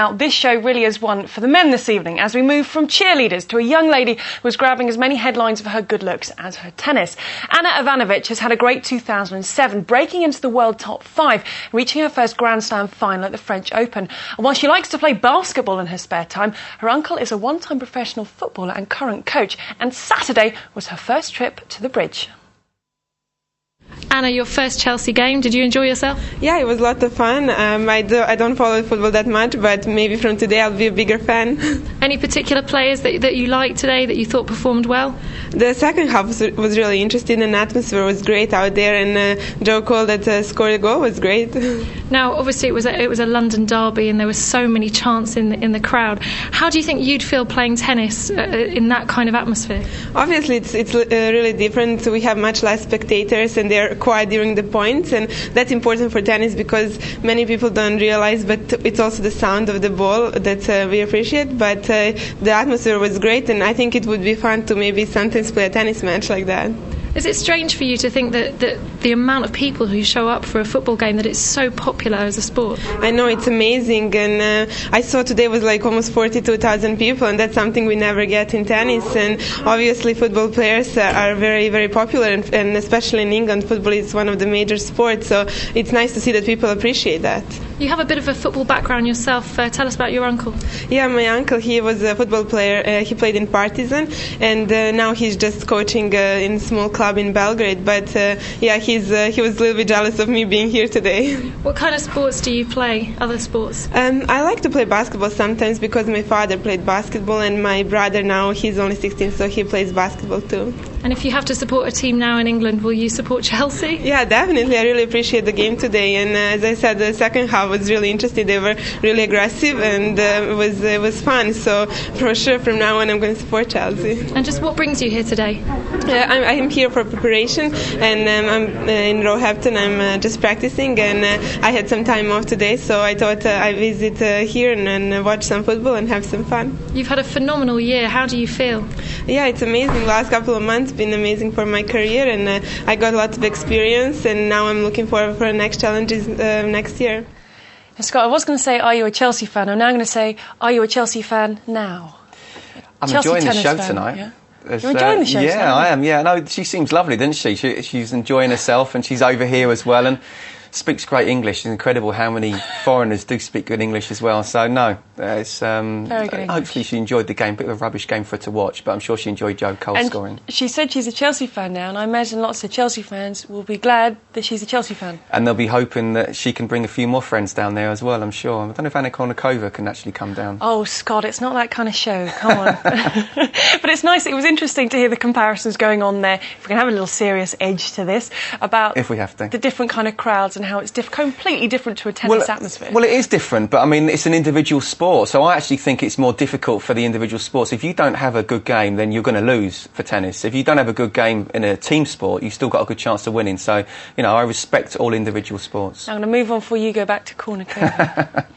Now, this show really is one for the men this evening as we move from cheerleaders to a young lady who was grabbing as many headlines for her good looks as her tennis. Anna Ivanovic has had a great 2007, breaking into the world top 5, reaching her first Grand Slam final at the French Open. And while she likes to play basketball in her spare time, her uncle is a one-time professional footballer and current coach, and Saturday was her first trip to the bridge. Anna, your first Chelsea game, did you enjoy yourself? Yeah, it was a lot of fun. I don't follow football that much, but maybe from today I'll be a bigger fan. Any particular players that you liked today that you thought performed well? The second half was really interesting and the atmosphere was great out there, and Joe Cole that scored a goal was great. Now, obviously it was a London derby and there were so many chants in the crowd. How do you think you'd feel playing tennis in that kind of atmosphere? Obviously it's really different. We have much less spectators and they're quiet during the points, and that's important for tennis because many people don't realize, but it's also the sound of the ball that we appreciate. But the atmosphere was great, and I think it would be fun to maybe sometimes play a tennis match like that. Is it strange for you to think that the amount of people who show up for a football game, that it's so popular as a sport? I know, it's amazing, and I saw today was like almost 42,000 people, and that's something we never get in tennis. And obviously football players are very, very popular, and especially in England, football is one of the major sports, so it's nice to see that people appreciate that. You have a bit of a football background yourself. Tell us about your uncle. Yeah, my uncle, he was a football player. He played in Partizan, and now he's just coaching in a small club in Belgrade. But yeah, he was a little bit jealous of me being here today. What kind of sports do you play? Other sports? I like to play basketball sometimes because my father played basketball, and my brother now, he's only 16, so he plays basketball too. And if you have to support a team now in England, will you support Chelsea? Yeah, definitely. I really appreciate the game today, and as I said, the second half was really interesting. They were really aggressive, and it was fun. So for sure, from now on, I'm going to support Chelsea. And just what brings you here today? I'm here for preparation, and I'm in Roehampton. I'm just practicing, and I had some time off today, so I thought I'd visit here and watch some football and have some fun. You've had a phenomenal year. How do you feel? Yeah, it's amazing. Last couple of months been amazing for my career, and I got a lot of experience, and now I'm looking forward for the next challenges next year. Scott, I was going to say, are you a Chelsea fan? I'm now going to say, are you a Chelsea fan now? I'm Chelsea enjoying the show fan, tonight. Yeah? You're enjoying the show tonight? Yeah, I am. Yeah, no, she seems lovely, doesn't she? She's enjoying herself, and she's over here as well, and speaks great English. It's incredible how many foreigners do speak good English as well. So no, it's very good hopefully she enjoyed the game. Bit of a rubbish game for her to watch, but I'm sure she enjoyed Joe Cole scoring. She said she's a Chelsea fan now, and I imagine lots of Chelsea fans will be glad that she's a Chelsea fan. And they'll be hoping that she can bring a few more friends down there as well, I'm sure. I don't know if Anna Kournikova can actually come down. Oh, Scott, it's not that kind of show. Come on. But it's nice. It was interesting to hear the comparisons going on there. If we can have a little serious edge to this about if we have to. The different kind of crowds and how it's completely different to a tennis atmosphere. Well, it is different, but I mean, it's an individual sport, so I actually think it's more difficult for the individual sports. If you don't have a good game, then you're going to lose for tennis. If you don't have a good game in a team sport, you've still got a good chance of winning. So, you know, I respect all individual sports. I'm going to move on before you go back to Kournikova.